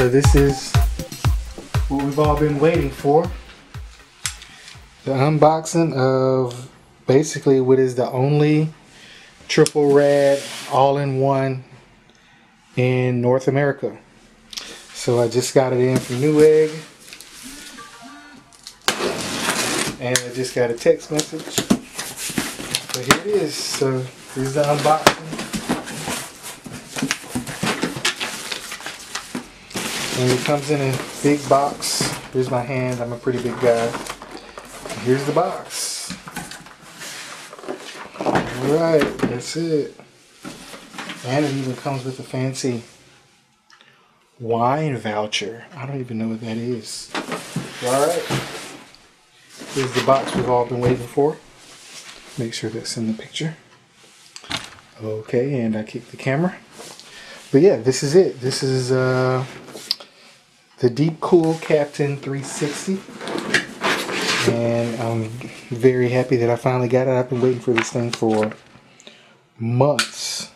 So this is what we've all been waiting for. The unboxing of basically what is the only triple rad all-in-one in North America. So I just got it in from Newegg, and I just got a text message. So here it is. So here's the unboxing. And it comes in a big box. Here's my hand. I'm a pretty big guy. And here's the box. Alright, that's it. And it even comes with a fancy wine voucher. I don't even know what that is. Alright. Here's the box we've all been waiting for. Make sure that's in the picture. Okay, and I kicked the camera. But yeah, this is it. This is the Deepcool Captain 360. And I'm very happy that I finally got it. I've been waiting for this thing for months.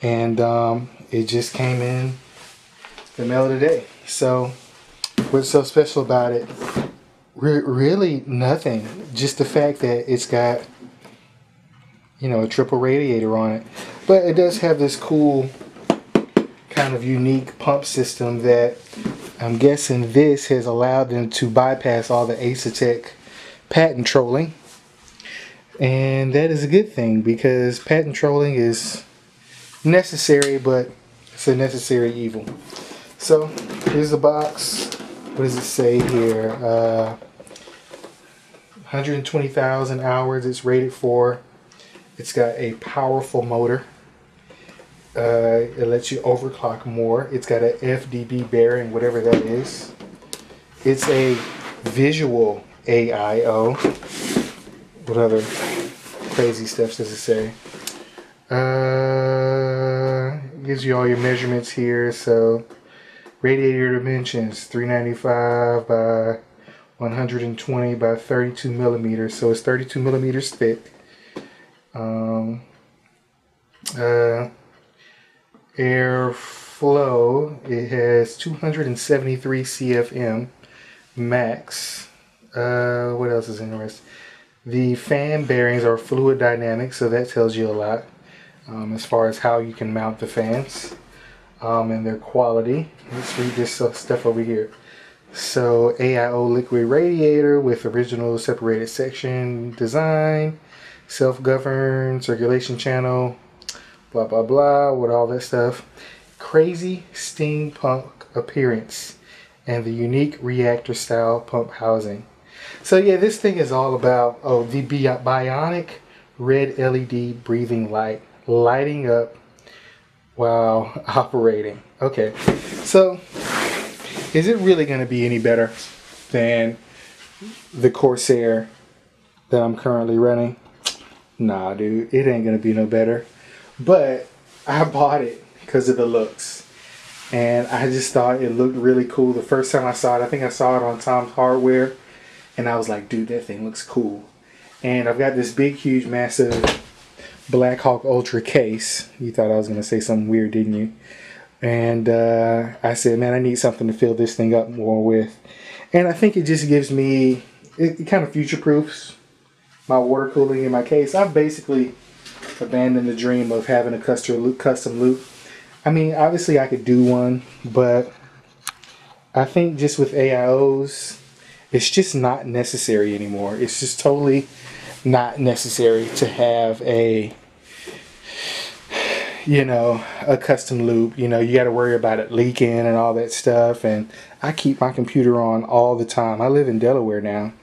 And it just came in the mail today. So what's so special about it? Really nothing. Just the fact that it's got, you know, a triple radiator on it. But it does have this cool kind of unique pump system that I'm guessing this has allowed them to bypass all the Asetek patent trolling. And that is a good thing, because patent trolling is necessary, but it's a necessary evil. So here's the box. What does it say here? 120,000 hours it's rated for. It's got a powerful motor. It lets you overclock more. It's got an FDB bearing, whatever that is. It's a visual AIO. What other crazy stuff does it say? It gives you all your measurements here. So radiator dimensions 395 by 120 by 32 millimeters. So it's 32 millimeters thick. Airflow, it has 273 CFM max. What else is interesting? The fan bearings are fluid dynamic, so that tells you a lot as far as how you can mount the fans and their quality. Let's read this stuff over here. So AIO liquid radiator with original separated section design, self-governed circulation channel, blah blah blah, with all that stuff. Crazy steampunk appearance and the unique reactor style pump housing. So yeah, this thing is all about the bionic red LED breathing light, lighting up while operating. Okay, so is it really going to be any better than the Corsair that I'm currently running? Nah, dude, it ain't going to be no better. But I bought it because of the looks. And I just thought it looked really cool. The first time I saw it, I think I saw it on Tom's Hardware. And I was like, dude, that thing looks cool. And I've got this big, huge, massive Black Hawk Ultra case. You thought I was going to say something weird, didn't you? And I said, man, I need something to fill this thing up more with. And I think it just gives me, it kind of future-proofs my water cooling in my case. I've basically abandoned the dream of having a custom loop. I mean, obviously I could do one, but I think just with AIOs, it's just not necessary anymore. It's just totally not necessary to have a, you know, a custom loop. You know, you got to worry about it leaking and all that stuff. And I keep my computer on all the time. I live in Delaware now.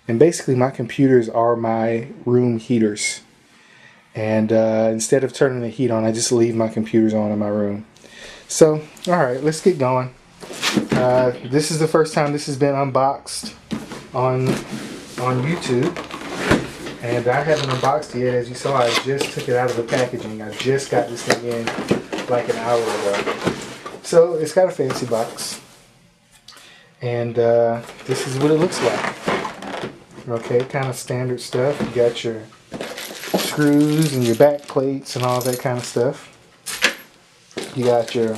And basically my computers are my room heaters. And instead of turning the heat on, I just leave my computers on in my room. So, alright, let's get going. This is the first time this has been unboxed on YouTube. And I haven't unboxed it yet. As you saw, I just took it out of the packaging. I just got this thing in like an hour ago. So, it's got a fancy box. And this is what it looks like. Okay, kind of standard stuff. You got your screws and your back plates and all that kind of stuff. You got your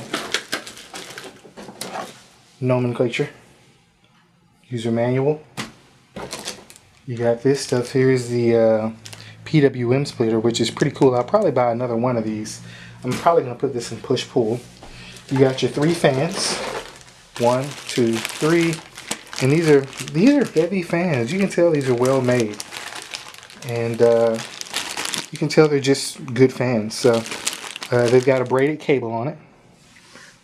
nomenclature, user manual. You got this stuff. Here's the PWM splitter, which is pretty cool. I'll probably buy another one of these. I'm probably going to put this in push-pull. You got your 3 fans. 1, 2, 3. And these are heavy fans. You can tell these are well made. And you can tell they're just good fans. So they've got a braided cable on it.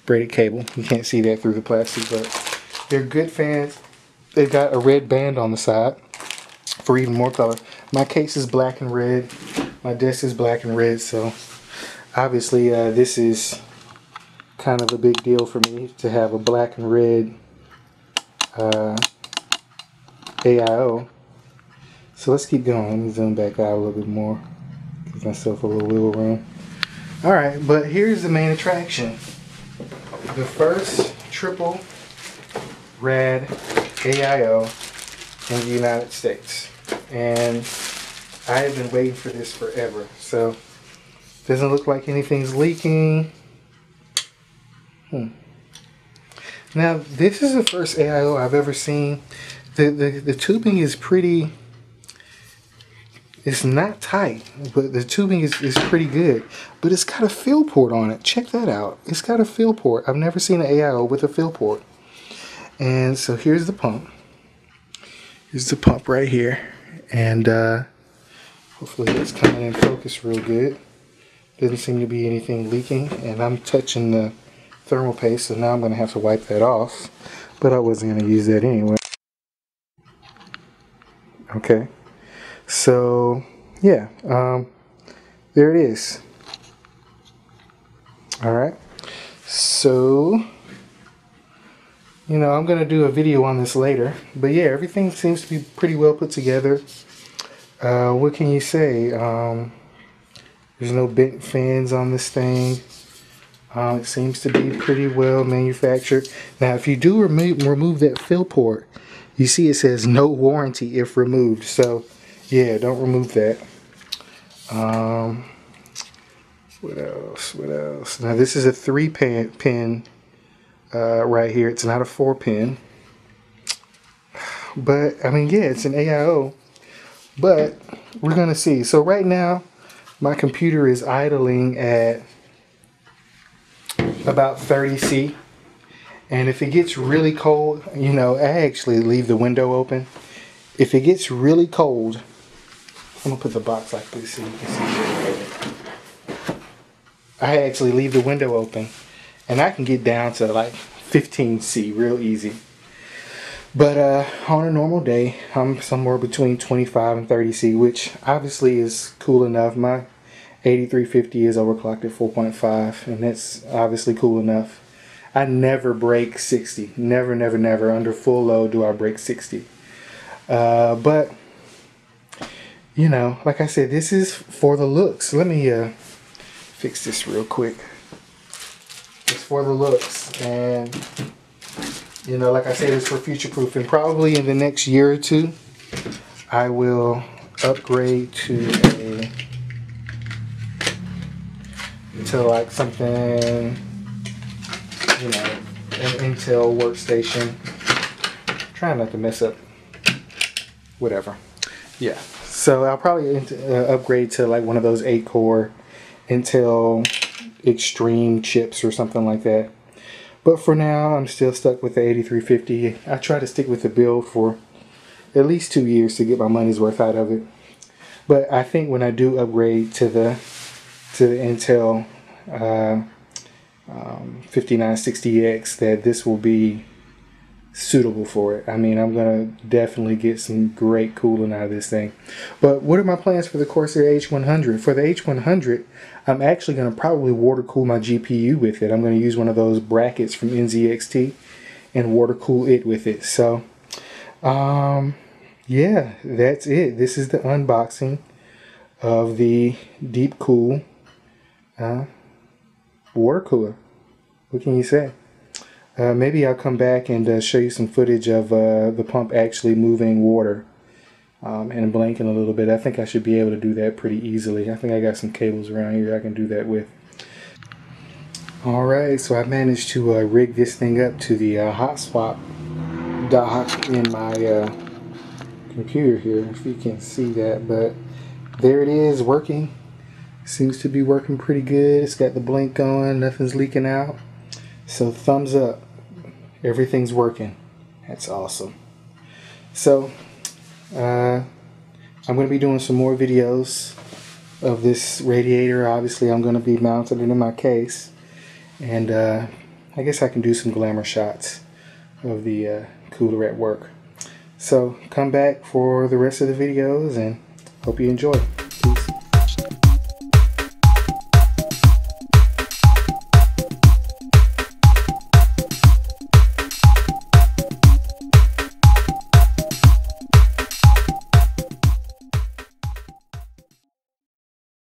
Braided cable. You can't see that through the plastic, but they're good fans. They've got a red band on the side for even more color. My case is black and red. My desk is black and red, so obviously this is kind of a big deal for me to have a black and red AIO. So let's keep going. Let me zoom back out a little bit more. Give myself a little wiggle room. Alright, but here's the main attraction. The first triple rad AIO in the United States. And I have been waiting for this forever. So, doesn't look like anything's leaking. Now, this is the first AIO I've ever seen. The tubing is pretty, it's not tight, but the tubing is pretty good. But it's got a fill port on it. Check that out. It's got a fill port. I've never seen an AIO with a fill port. And so here's the pump. Here's the pump right here. And hopefully it's coming in focus real good. Doesn't seem to be anything leaking. And I'm touching the thermal paste, so now I'm going to have to wipe that off. But I wasn't going to use that anyway. Okay. So, yeah. There it is. Alright. So, you know, I'm going to do a video on this later. But yeah, everything seems to be pretty well put together. What can you say? There's no bent fans on this thing. It seems to be pretty well manufactured. Now, if you do remove that fill port, you see it says no warranty if removed. So, yeah, don't remove that. What else? What else? Now, this is a 3-pin right here. It's not a 4-pin. But, I mean, yeah, it's an AIO. But we're going to see. So right now, my computer is idling at about 30°C. And if it gets really cold, you know, I actually leave the window open. If it gets really cold, I'm going to put the box like this so you can see. I actually leave the window open. And I can get down to like 15°C real easy. But on a normal day, I'm somewhere between 25 and 30°C, which obviously is cool enough. My 8350 is overclocked at 4.5, and that's obviously cool enough. I never break 60. Never, never, never. Under full load do I break 60. But, you know, like I said, this is for the looks. Let me fix this real quick. It's for the looks, and you know, like I said, it's for future proof. And probably in the next year or two, I will upgrade to like something, you know, an Intel workstation. Trying not to mess up. Whatever. Yeah. So I'll probably upgrade to like one of those 8-core Intel Extreme chips or something like that. But for now, I'm still stuck with the 8350. I try to stick with the build for at least 2 years to get my money's worth out of it. But I think when I do upgrade to the Intel 5960X, that this will be suitable for it. I mean, I'm gonna definitely get some great cooling out of this thing. But what are my plans for the Corsair H100? For the H100, I'm actually gonna probably water cool my GPU with it. I'm gonna use one of those brackets from NZXT and water cool it with it. So, yeah, that's it. This is the unboxing of the Deepcool water cooler. What can you say? Maybe I'll come back and show you some footage of the pump actually moving water and blanking a little bit. I think I should be able to do that pretty easily. I think I got some cables around here I can do that with. Alright, so I managed to rig this thing up to the hot swap dock in my computer here, if you can see that, but there it is working. Seems to be working pretty good. It's got the blink going, nothing's leaking out. So thumbs up, everything's working. That's awesome. So I'm going to be doing some more videos of this radiator. Obviously I'm going to be mounting it in my case, and I guess I can do some glamour shots of the cooler at work. So come back for the rest of the videos and hope you enjoy.